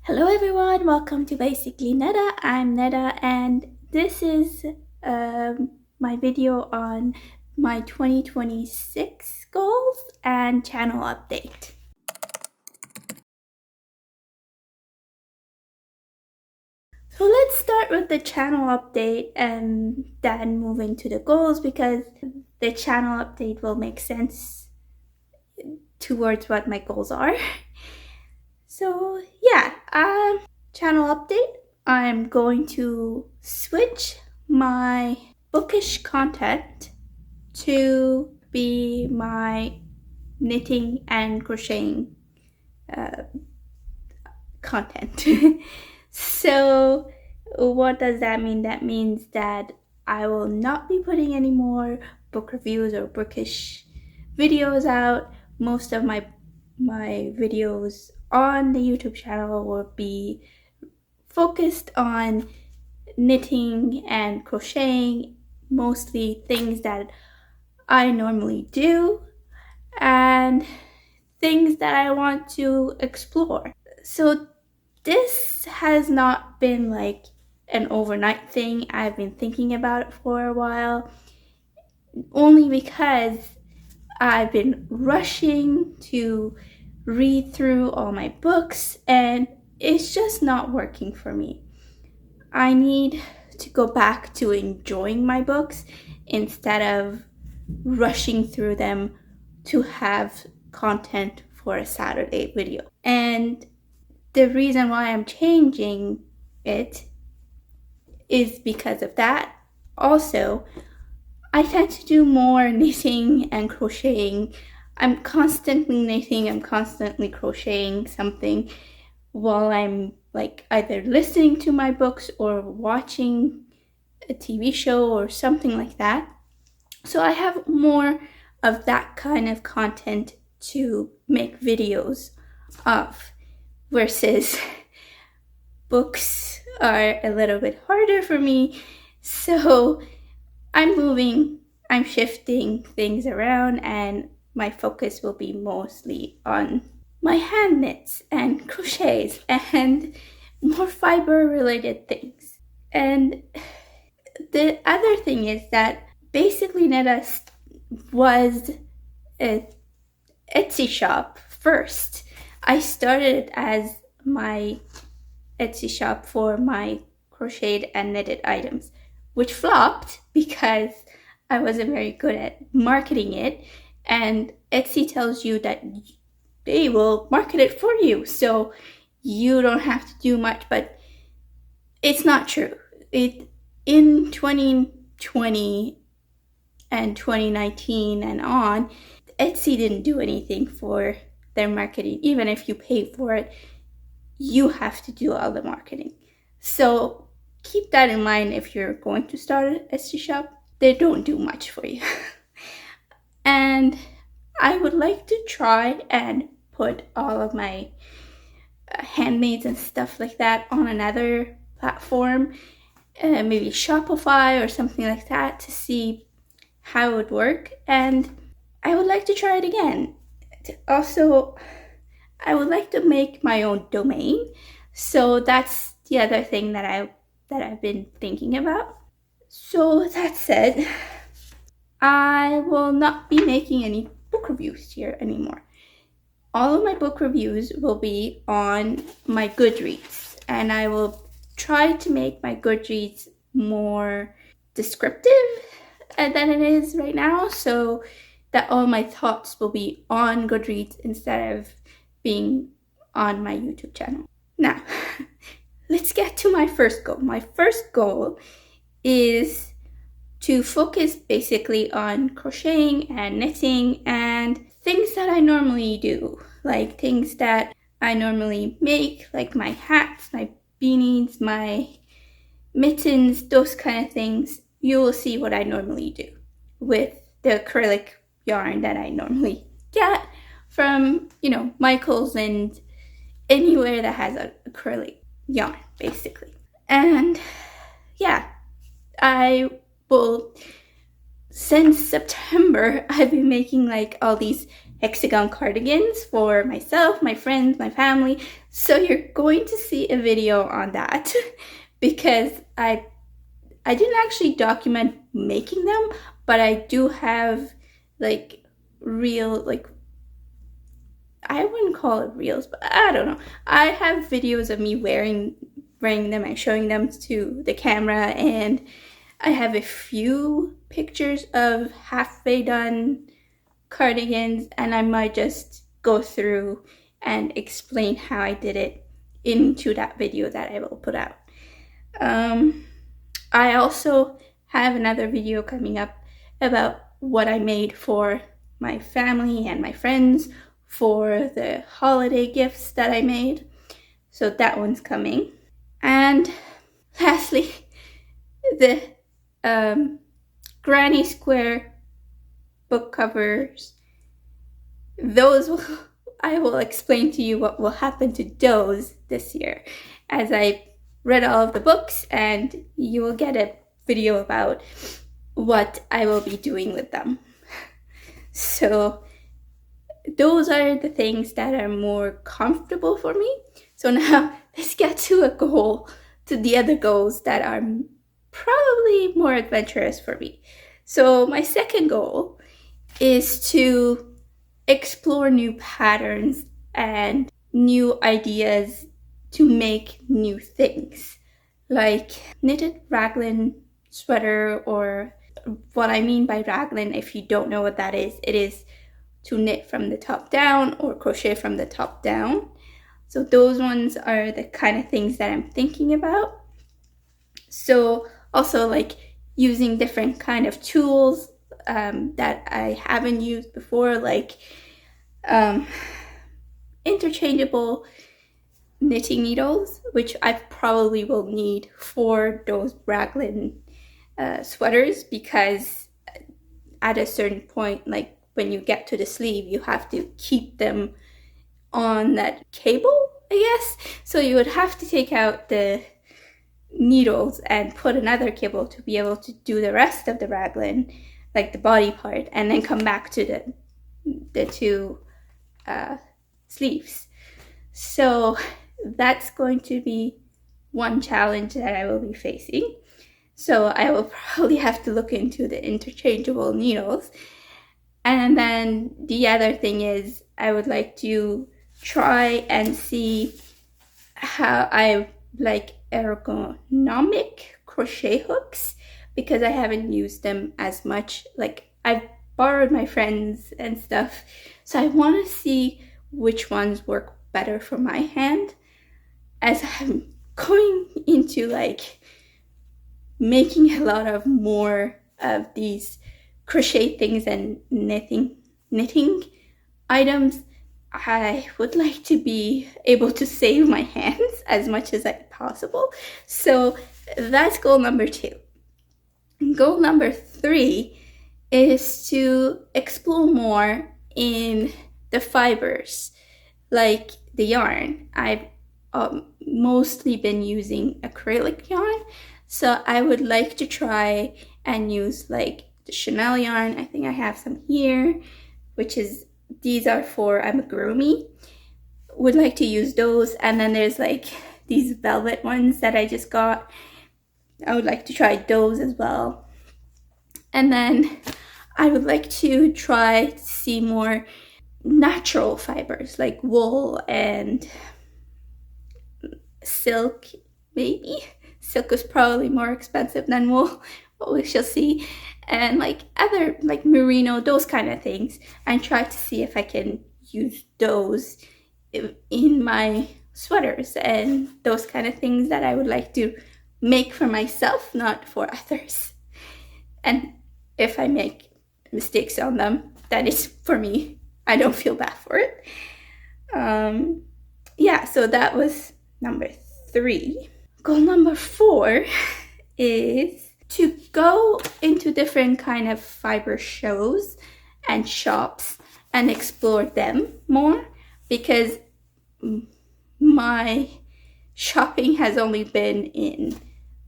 Hello everyone, welcome to Basically Neda. I'm Neda and this is my video on my 2026 goals and channel update. So let's start with the channel update and then move into the goals because the channel update will make sense towards what my goals are. So yeah, channel update. I'm going to switch my bookish content to be my knitting and crocheting content. So what does that mean? That means that I will not be putting any more book reviews or bookish videos out. Most of my videos on the YouTube channel will be focused on knitting and crocheting, mostly things that I normally do and things that I want to explore. So this has not been like an overnight thing. I've been thinking about it for a while, only because I've been rushing to read through all my books and it's just not working for me. I need to go back to enjoying my books instead of rushing through them to have content for a Saturday video. And the reason why I'm changing it is because of that. Also, I tend to do more knitting and crocheting. I'm constantly knitting, I'm constantly crocheting something while I'm like either listening to my books or watching a TV show or something like that. So I have more of that kind of content to make videos of, versus books are a little bit harder for me. So I'm shifting things around and my focus will be mostly on my hand knits and crochets and more fiber related things. And the other thing is that Basically Neda was an Etsy shop first. I started as my Etsy shop for my crocheted and knitted items, which flopped because I wasn't very good at marketing it, and Etsy tells you that they will market it for you, so you don't have to do much, but it's not true. In 2020 and 2019 and on, Etsy didn't do anything for their marketing. Even if you pay for it, you have to do all the marketing. So keep that in mind if you're going to start an Etsy shop. They don't do much for you. And I would like to try and put all of my handmaids and stuff like that on another platform, maybe Shopify or something like that, to see how it would work. And I would like to try it again. Also, I would like to make my own domain. So that's the other thing that I've been thinking about. So that said, I will not be making any book reviews here anymore. All of my book reviews will be on my Goodreads, and I will try to make my Goodreads more descriptive than it is right now, so that all my thoughts will be on Goodreads instead of being on my YouTube channel. Now, let's get to my first goal. My first goal is to focus basically on crocheting and knitting and things that I normally do, like things that I normally make, like my hats, my beanies, my mittens, those kind of things. You will see what I normally do with the acrylic yarn that I normally get from, Michael's and anywhere that has an acrylic yarn, basically. And yeah, since September, I've been making like all these hexagon cardigans for myself, my friends, my family. So you're going to see a video on that because I didn't actually document making them, but I do have like real, like, I wouldn't call it reels, but I don't know. I have videos of me wearing them and showing them to the camera, and I have a few pictures of halfway done cardigans, and I might just go through and explain how I did it into that video that I will put out. I also have another video coming up about what I made for my family and my friends for the holiday gifts that I made. So that one's coming. And lastly, the Granny Square book covers. I will explain to you what will happen to those this year as I read all of the books, and you will get a video about what I will be doing with them. So those are the things that are more comfortable for me. So now let's get to the other goals that are probably more adventurous for me. So my second goal is to explore new patterns and new ideas to make new things, like knitted raglan sweater, or what I mean by raglan, if you don't know what that is, it is to knit from the top down or crochet from the top down. So those ones are the kind of things that I'm thinking about. So also like using different kind of tools that I haven't used before, like interchangeable knitting needles, which I probably will need for those raglan sweaters, because at a certain point, like when you get to the sleeve, you have to keep them on that cable, I guess. So you would have to take out the needles and put another cable to be able to do the rest of the raglan, like the body part, and then come back to the two sleeves. So that's going to be one challenge that I will be facing. So I will probably have to look into the interchangeable needles. And then the other thing is I would like to try and see how I like ergonomic crochet hooks, because I haven't used them as much. Like I've borrowed my friends and stuff, so I want to see which ones work better for my hand, as I'm going into like making a lot of more of these crochet things and knitting items. I would like to be able to save my hands as much as possible. So that's goal number 2. Goal number 3 is to explore more in the fibers, like the yarn. I've mostly been using acrylic yarn, so I would like to try and use like the Chanel yarn. I think I have some here, which is, these are for amigurumi. Would like to use those. And then there's like these velvet ones that I just got. I would like to try those as well. And then I would like to try to see more natural fibers like wool and silk, maybe. Silk is probably more expensive than wool, but we shall see. And like other, like merino, those kind of things, and try to see if I can use those in my sweaters and those kind of things that I would like to make for myself, not for others. And if I make mistakes on them, that is for me. I don't feel bad for it. Yeah, so that was number 3. Goal number 4 is to go into different kind of fiber shows and shops and explore them more, because my shopping has only been in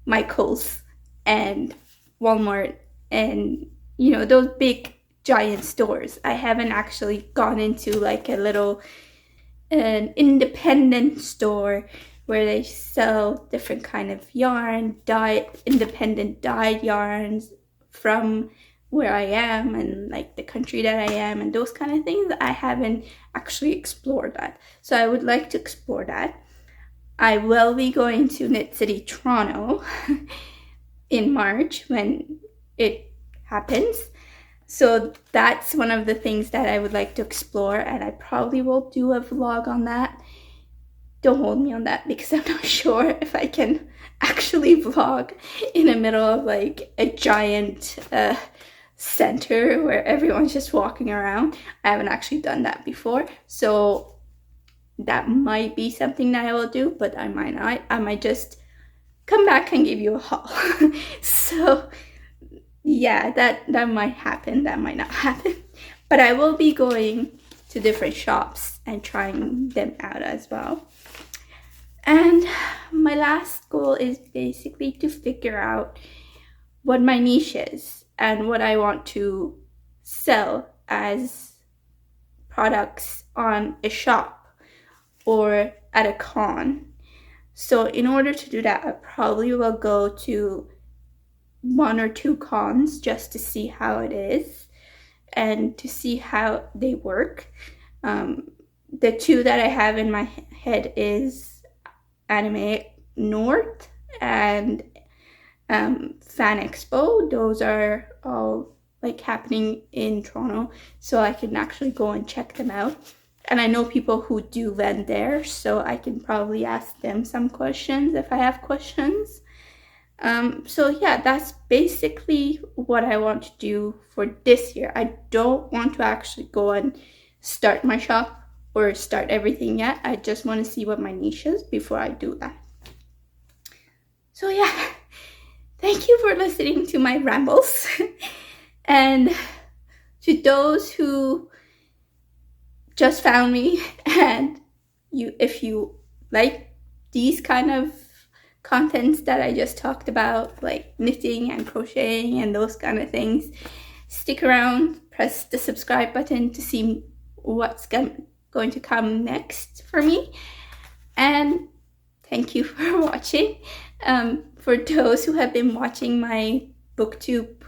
Michael's and Walmart and, you know, those big giant stores. I haven't actually gone into like an independent store where they sell different kind of yarn, independent dyed yarns from where I am and like the country that I am and those kind of things. I haven't actually explored that. So I would like to explore that. I will be going to Knit City Toronto in March when it happens. So that's one of the things that I would like to explore, and I probably will do a vlog on that. Don't hold me on that because I'm not sure if I can actually vlog in the middle of like a giant center where everyone's just walking around. I haven't actually done that before, so that might be something that I will do, but I might not. I might just come back and give you a haul. So yeah, that might happen, that might not happen. But I will be going to different shops and trying them out as well. And my last goal is basically to figure out what my niche is and what I want to sell as products on a shop or at a con. So in order to do that, I probably will go to 1 or 2 cons just to see how it is and to see how they work. The 2 that I have in my head is Anime North and Fan Expo. Those are all like happening in Toronto, so I can actually go and check them out. And I know people who do vend there, so I can probably ask them some questions if I have questions. So yeah, that's basically what I want to do for this year. I don't want to actually go and start my shop or start everything yet. I just want to see what my niche is before I do that. So yeah, thank you for listening to my rambles. And to those who just found me, and if you like these kind of contents that I just talked about, like knitting and crocheting and those kind of things, stick around, press the subscribe button to see what's going to come next for me. And thank you for watching. For those who have been watching my booktube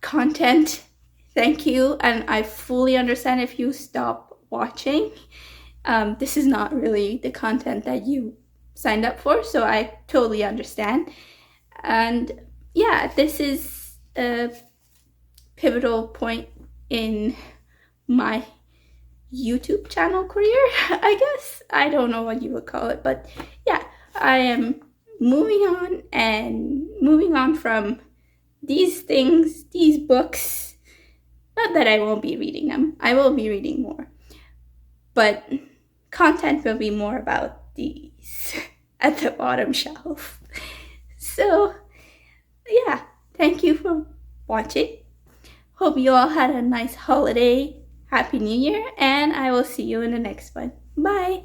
content, thank you, and I fully understand if you stop watching. This is not really the content that you signed up for, so I totally understand. And yeah, this is a pivotal point in my YouTube channel career, I guess. I don't know what you would call it, but yeah, I am moving on from these things, these books. Not that I won't be reading them, I will be reading more, but content will be more about these at the bottom shelf. So yeah, thank you for watching. Hope you all had a nice holiday, Happy New Year, and I will see you in the next one. Bye.